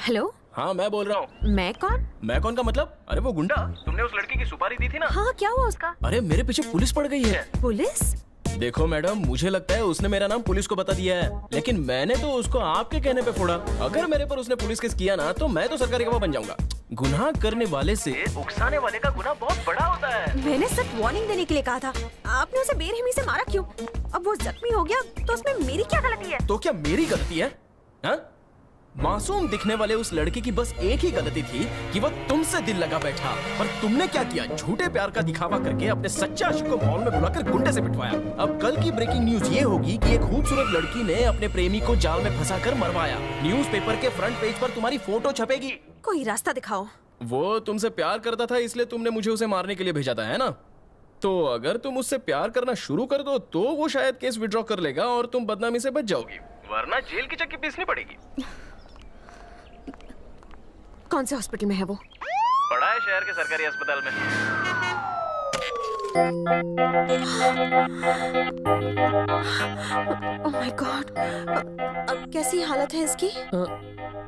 Hello. हाँ मैं बोल रहा हूँ। मैं कौन? मैं कौन का मतलब? अरे वो गुंडा, तुमने उस लड़की की सुपारी दी थी ना? हाँ, क्या हुआ उसका? अरे मेरे पीछे पुलिस पड़ गई है। पुलिस? देखो मैडम, मुझे लगता है उसने मेरा नाम पुलिस को बता दिया है, लेकिन मैंने तो उसको आपके कहने पे फोड़ा। अगर मेरे पर उसने पुलिस केस किया ना तो मैं तो सरकारी गवाह बन जाऊंगा। गुनाह करने वाले से उकसाने वाले का गुनाह बहुत बड़ा होता है। मैंने सिर्फ वार्निंग देने के लिए कहा था। आपने उसे बेरहमी से मारा क्यों? अब वो जख्मी हो गया तो उसमें मेरी क्या गलती है? तो क्या मेरी गलती है? हाँ? मासूम दिखने वाले उस लड़के की बस एक ही गलती थी कि वो तुमसे दिल लगा बैठा, पर तुमने क्या किया? झूठे प्यार का दिखावा करके अपने सच्चे आशिक को मॉल में बुलाकर गुंडे से पिटवाया। अब कल की ब्रेकिंग न्यूज ये होगी कि एक खूबसूरत लड़की ने अपने प्रेमी को जाल में फंसाकर मरवाया। न्यूज़पेपर के फ्रंट पेज पर तुम्हारी फोटो छपेगी। कोई रास्ता दिखाओ। वो तुमसे प्यार करता था इसलिए तुमने मुझे उसे मारने के लिए भेजा था, है ना? तो अगर तुम उससे प्यार करना शुरू कर दो तो वो शायद केस विड्रॉ कर लेगा और तुम बदनामी से बच जाओगी, वरना जेल की चक्की पीसनी पड़ेगी। कौन से हॉस्पिटल में है वो? पड़ा है शहर के सरकारी अस्पताल में। ओह माय गॉड, अब कैसी हालत है इसकी?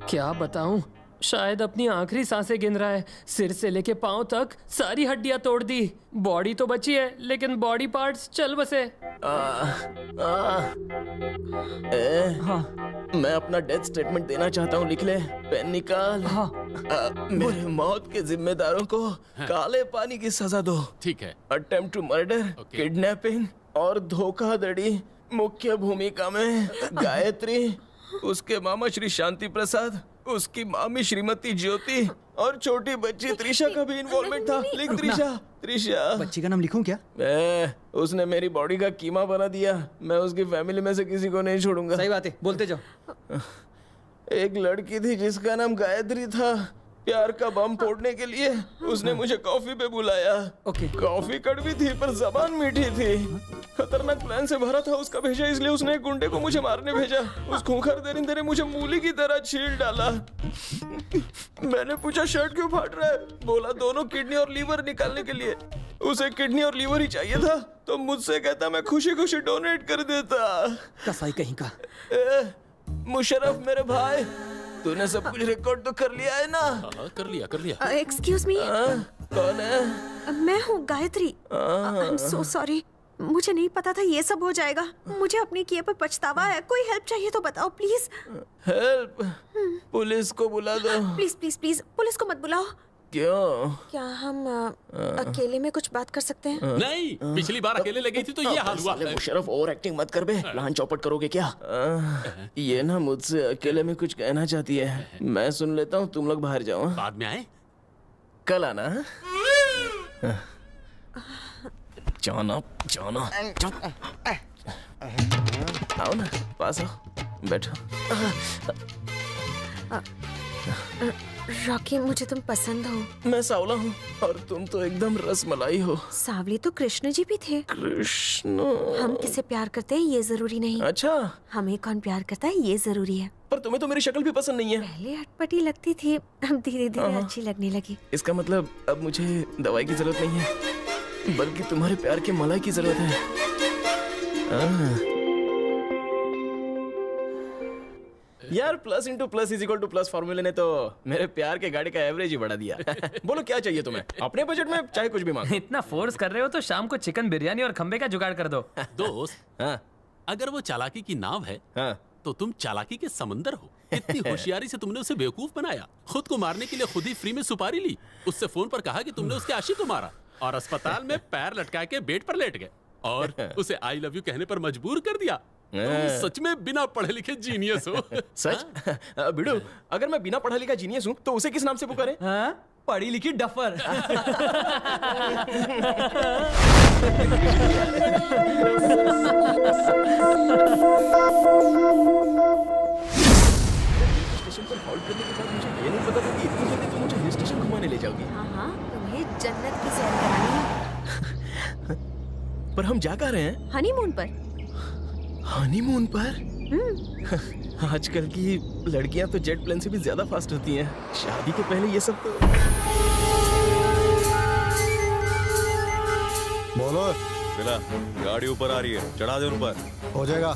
क्या बताऊं, शायद अपनी आखिरी सांसें गिन रहा है। सिर से लेके पांव तक सारी हड्डियां तोड़ दी। बॉडी तो बची है लेकिन बॉडी पार्ट्स चल बसे। मैं अपना डेथ स्टेटमेंट देना चाहता हूँ, लिख ले। पेन निकाल। मेरे मौत के जिम्मेदारों को काले पानी की सजा दो। ठीक है। अटेम्प्ट टू मर्डर, किडनैपिंग और धोखाधड़ी। मुख्य भूमिका में गायत्री, उसके मामा श्री शांति प्रसाद, उसकी मामी श्रीमती ज्योति और छोटी बच्ची त्रिशा का भी इन्वॉल्वमेंट था। लिख त्रिशा। बच्ची का नाम लिखूं क्या? उसने मेरी बॉडी का कीमा बना दिया। मैं उसकी फैमिली में से किसी को नहीं छोड़ूंगा। सही बात है, बोलते जाओ। एक लड़की थी जिसका नाम गायत्री था। प्यार का बम फोड़ने के लिए उसने मुझे कॉफी पे बुलाया। ओके। कॉफी कड़वी थी पर जबान मीठी थी। खतरनाक प्लान से भरा था उसका भेजा, इसलिए उसने एक गुंडे को मुझे मारने भेजा। उस खूंखार दरिंदे ने मुझे मूली की तरह छील डाला। मैंने पूछा शर्ट क्यों फाट रहा है? बोला दोनों किडनी और लीवर निकालने के लिए। उसे किडनी और लीवर ही चाहिए था तो मुझसे कहता मैं खुशी खुशी डोनेट कर देता। कसाई कहीं का। मुशर्रफ मेरे भाई, तूने सब कुछ रिकॉर्ड तो कर लिया है ना? कर लिया। एक्सक्यूज मी, कौन है? मैं हूँ Gayatri. I am so sorry, मुझे नहीं पता था ये सब हो जाएगा। मुझे अपने किए पर पछतावा है। कोई हेल्प चाहिए तो बताओ प्लीज। हेल्प? पुलिस को बुला दो। प्लीज प्लीज प्लीज, पुलिस को मत बुलाओ। क्यों? क्या हम अकेले में कुछ बात कर सकते हैं? नहीं, पिछली बार अकेले लगी थी तो ये हाल हुआ। मुशर्रफ, ओवर एक्टिंग मत कर बे। प्लान चौपट करोगे क्या? ये ना मुझसे अकेले में कुछ कहना चाहती है। मैं सुन लेता हूँ, तुम लोग बाहर जाओ। बाद में आए। कल आना। जाना। आओ ना, पास आओ, बैठो। रॉकी, मुझे तुम पसंद हो। मैं सावला हूँ और तुम तो एकदम रसमलाई हो। सावली तो कृष्ण जी भी थे। कृष्ण? हम किसे प्यार करते हैं ये जरूरी नहीं। अच्छा। हमें कौन प्यार करता है ये जरूरी है। पर तुम्हें तो मेरी शक्ल भी पसंद नहीं है। पहले अटपटी लगती थी, अब धीरे धीरे अच्छी लगने लगी। इसका मतलब अब मुझे दवाई की जरूरत नहीं है, बल्कि तुम्हारे प्यार के मलाई की जरूरत है। यार, plus into plus is equal two plus फॉर्मूले ने तो मेरे प्यार के गाड़ी का एवरेज ही बढ़ा दिया। बोलो क्या चाहिए तुम्हें? अपने बजट में चाहे कुछ भी मांगो। इतना फोर्स कर रहे हो तो शाम को चिकन बिरयानी और खंबे का जुगाड़ कर दो। दोस्त, हाँ अगर वो चालाकी की नाव है हाँ। तो तुम चालाकी के समंदर हो। इतनी होशियारी से तुमने उसे बेवकूफ बनाया। खुद को मारने के लिए खुद ही फ्री में सुपारी ली। उससे फोन पर कहा कि तुमने उसके आशिक को मारा और अस्पताल में पैर लटका के बेड पर लेट गए और उसे आई लव यू कहने पर मजबूर कर दिया। तुम सच में बिना पढ़े लिखे जीनियस हो। सच? बिडू, अगर मैं बिना पढ़ा लिखा जीनियस हूँ तो उसे किस नाम से पुकारें? पढ़ी लिखी डफर। स्टेशन पर हॉल्ट करने के बाद मुझे ये नहीं पता था कि इतनी जल्दी तुम मुझे हिल स्टेशन घुमाने ले जाओगी। हाँ, तुम्हें जन्नत की सैर करानी है। पर हम जा कहाँ रहे हैं? हनीमून पर। हनीमून पर? आजकल की लड़कियां तो जेट प्लेन से भी ज्यादा फास्ट होती हैं। शादी के पहले ये सब तो। बोलो। बिला, गाड़ी ऊपर आ रही है, चढ़ा दे उन पर। हो जाएगा।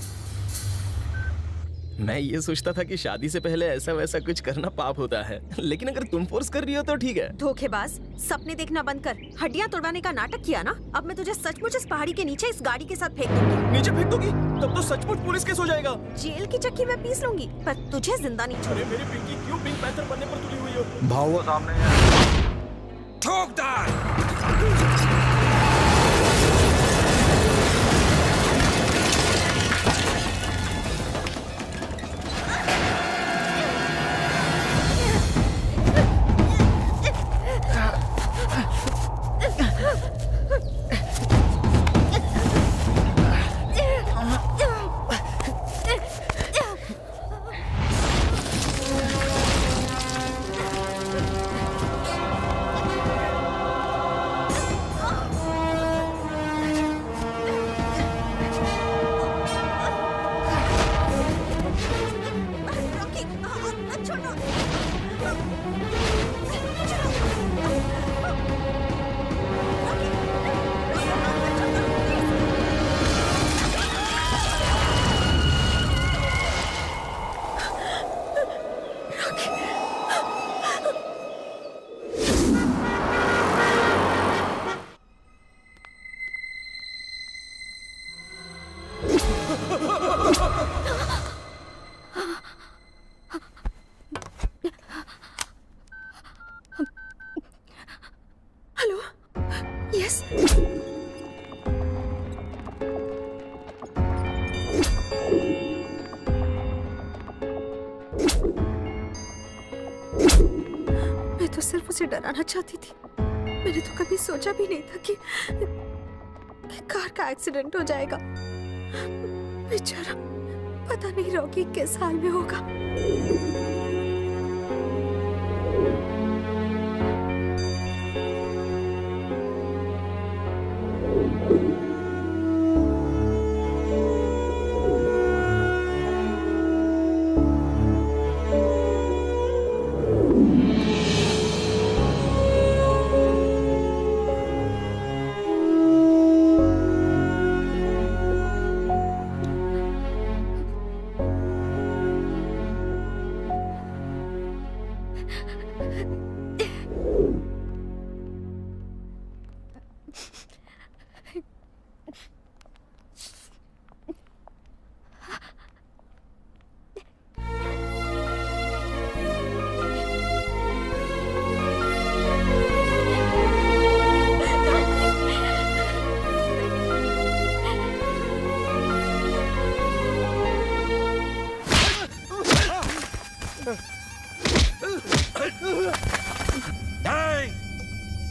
मैं ये सोचता था कि शादी से पहले ऐसा वैसा कुछ करना पाप होता है, लेकिन अगर तुम फोर्स कर रही हो तो ठीक है। धोखेबाज, सपने देखना बंद कर। हड्डियां तोड़वाने का नाटक किया ना, अब मैं तुझे सचमुच इस पहाड़ी के नीचे इस गाड़ी के साथ फेंक दूंगी। नीचे फेंक दोगी? तब तो सचमुच पुलिस केस हो जाएगा। जेल की चक्की मैं पीस लूंगी, पर तुझे जिंदा नहीं छोड़ूंगी। अरे मेरी पिंकी, क्यों पिंक पैंथर बनने पर तुली हुई हो? भाव वो सामने है। ठोकदार। रॉकी, छोड़ो। Hello, yes. मैं तो सिर्फ उसे डराना चाहती थी। मैंने तो कभी सोचा भी नहीं था कि कार का एक्सीडेंट हो जाएगा। बेचारा, पता नहीं रॉकी किस हाल में होगा।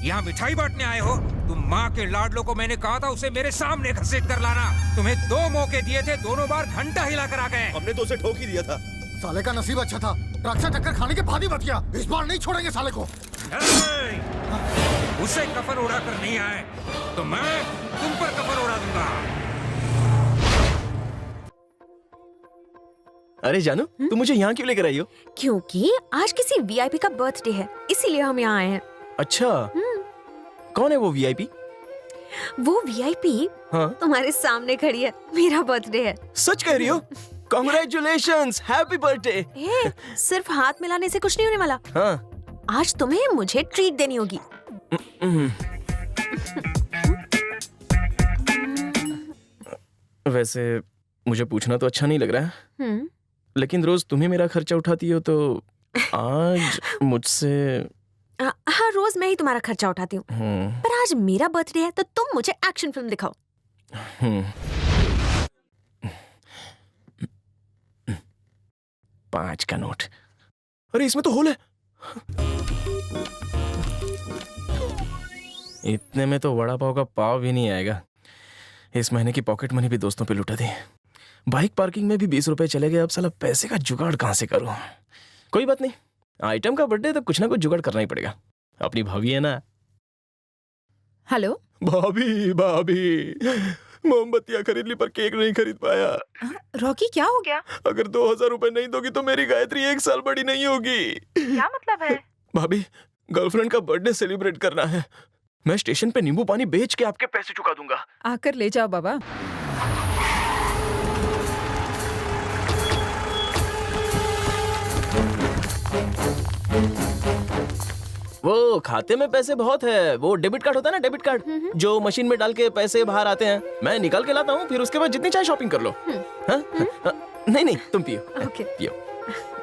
यहाँ मिठाई बांटने आए हो? तुम माँ के लाडलों को मैंने कहा था उसे मेरे सामने घसीट कर लाना। तुम्हें 2 मौके दिए थे, दोनों बार घंटा हिला कर आ गए। हमने तो उसे ठोक ही दिया था। साले का नसीब अच्छा था, ट्रक से टक्कर खाने के बाद ही बच गया। इस बार नहीं छोड़ेंगे साले को। उसे कफन उड़ा कर नहीं आए तो मैं तुम पर कफन उड़ा दूंगा। अरे जानू, तुम मुझे यहाँ क्यों लेकर आई हो? क्योंकि आज किसी वीआईपी का बर्थडे है, इसीलिए हम यहाँ आए हैं। अच्छा, कौन है वो वीआईपी? वो वीआईपी हाँ? तुम्हारे सामने खड़ी है। मेरा बर्थडे है। सच कह रही हो? Congratulations, happy birthday. सिर्फ हाथ मिलाने से कुछ नहीं होने वाला। हाँ। आज तुम्हें मुझे ट्रीट देनी होगी। वैसे मुझे पूछना तो अच्छा नहीं लग रहा है, लेकिन रोज तुम ही मेरा खर्चा उठाती हो, तो आज मुझसे। हाँ, रोज मैं ही तुम्हारा खर्चा उठाती हूँ, पर आज मेरा बर्थडे है तो तुम मुझे एक्शन फिल्म दिखाओ। 5 का नोट। अरे इसमें तो होल है। इतने में तो वड़ा पाव का पाव भी नहीं आएगा। इस महीने की पॉकेट मनी भी दोस्तों पे लुटा दी। बाइक पार्किंग में भी 20 रुपए चले गए। अब साला पैसे का जुगाड़ कहाँ से करूं? कोई बात नहीं, आइटम का बर्थडे तो कुछ ना कुछ जुगाड़ करना ही पड़ेगा। अपनी भाभी है ना। हेलो भाभी, भाभी मोमबत्तियां खरीद ली पर केक नहीं खरीद पाया। रॉकी, क्या हो गया? अगर 2000 रुपए नहीं दोगी तो मेरी गायत्री 1 साल बड़ी नहीं होगी। क्या मतलब है? भाभी, गर्लफ्रेंड का बर्थडे सेलिब्रेट करना है। मैं स्टेशन पे नींबू पानी बेच के आपके पैसे चुका दूंगा। आकर ले जाओ बाबा। वो खाते में पैसे बहुत है। वो डेबिट कार्ड होता है ना, डेबिट कार्ड जो मशीन में डाल के पैसे बाहर आते हैं, मैं निकाल के लाता हूँ, फिर उसके बाद जितनी चाहे शॉपिंग कर लो। हाँ? नहीं नहीं, तुम पियो ओके। पियो।